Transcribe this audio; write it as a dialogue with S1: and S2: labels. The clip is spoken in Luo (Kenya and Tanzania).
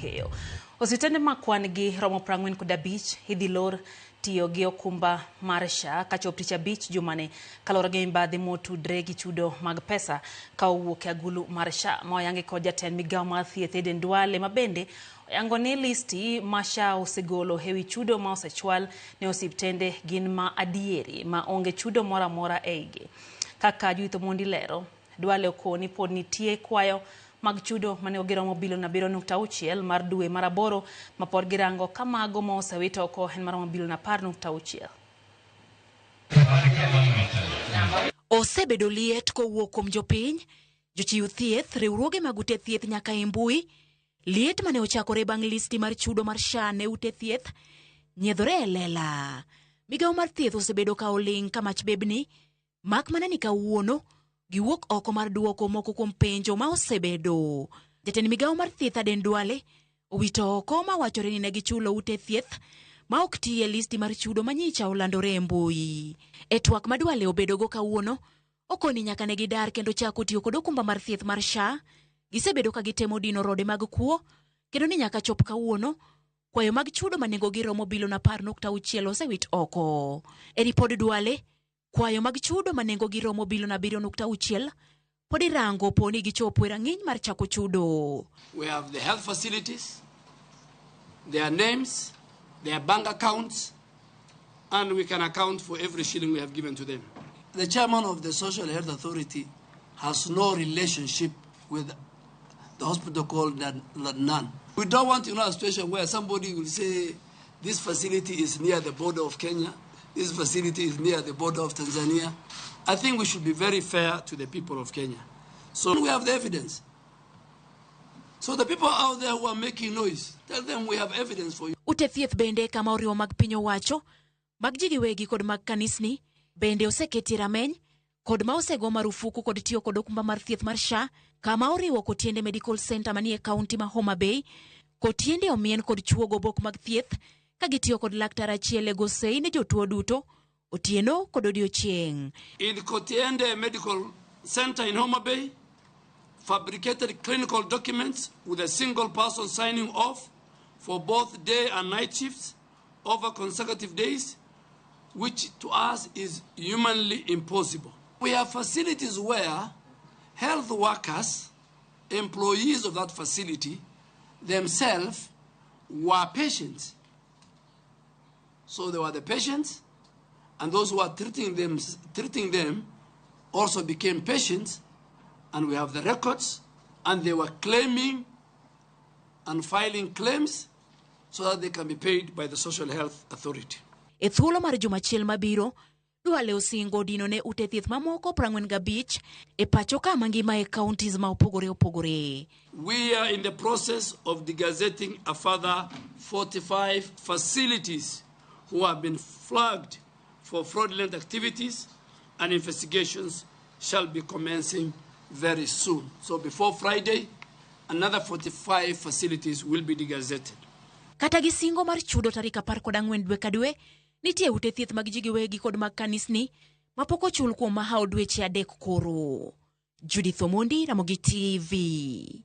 S1: keyo. Osiptende makwan gi romo 45 idhi lor tiyo gi okumba mar SHA kachop tich abich jumane kalore gi mibadhi motudre gi chudo mag pesa ka owuok e agulu mar SHA moyangi kod jatend migawo mar thieth Duale mabende oyango ni listi ma SHA osegolo hewi chudo ma osechwal ne osiptende gin ma adieri ma onge chudo mora mora eigi. Kaka Juitho Mondi lero, Duale okoni pod nitie kwayo mag chudo mane ogiromo bilion 7.6 mar dwe mar aboro ma pod girango kamago ma osewito oko en maromo bilion 10.6.
S2: Osebedo liet kowuok kuom jopiny, jochiw thieth, riwruoge mag ute thieth nyaka e mbui. Liet mane ochakore bang' listi mar chudo mar SHA ne ute thieth nyiedhore e lela. Migawo mar thieth osebedo ka oling' kamach bebni, mak mana ni kawuono giwuok oko mar duoko moko kuom penjo ma osebedo. Jatend migawo mar thieth Duale owito oko ma wachore ni ne gichulo ute thieth ma ok tiye listi mar chudo manyicha olandore e mbui. E twak ma Duale obedogo kawuono, okoni nyaka ne gidar kendo chako tiyo kod okumba mar thieth mar SHA. Gisebedo ka gitemo dino rode mag kuo, kendo ni nyaka chop kawuono kwayo mag chudo manengo giromo bilion 10.6 osewit oko. E ripod Duale, kwayo mag chudo manengo giromo bilion 7.6 pod irango poni gichopo e rang'iny mar chako chudo.
S3: We have the health facilities, their names, their bank accounts, and we can account for every shilling we have given to them. The chairman of the Social Health Authority has no relationship with the hospital called Ladnan. We don't want to know a situation where somebody will say this facility is near the border of Kenya, this facility is near the border of Tanzania. I think we should be very fair to the people of Kenya. So we have the evidence. So the people out there who are making noise, tell them we have evidence for you.
S2: Ute thieth bende kama oriwo mag piny owacho, mag ji giwegi kod mag kanisni, bende oseketi rameny, kod ma osego marufuku kod tiyo kod okumba mar thieth mar SHA, kama oriwo Kotiende Medical Center manie kaunti ma Homa Bay, Kotiende omien kod chuogo bok mag thieth, ka gitiyo kod laktar achiel e gosei ne jotuo duto, otieno kod odiochieng'.
S3: In Kotiende Medical Center in Homa Bay, fabricated clinical documents with a single person signing off for both day and night shifts over consecutive days, which to us is humanly impossible. We have facilities where health workers, employees of that facility, themselves were patients. So they were the patients, and those who are treating them also became patients, and we have the records, and they were claiming and filing claims so that they can be paid by the Social Health Authority.
S2: E thuolo mar jumachiel mabiro, Duale osingo dino ne ute thieth mamoko 45 e pacho ka mangima e counties ma opogore.
S3: We are in the process of degazetting a further 45 facilities who have been flagged for fraudulent activities, and investigations shall be commencing very soon. So before Friday, another 45 facilities will be degazetted.
S2: Kata gisingo mar chudo tarik 14 dwe ka dwe, nitie ute thieth mag ji giwegi kod mag kanisni mapok ochul kuom mahao dweche 3 koro. Juitho Mondi, Ramogi TV.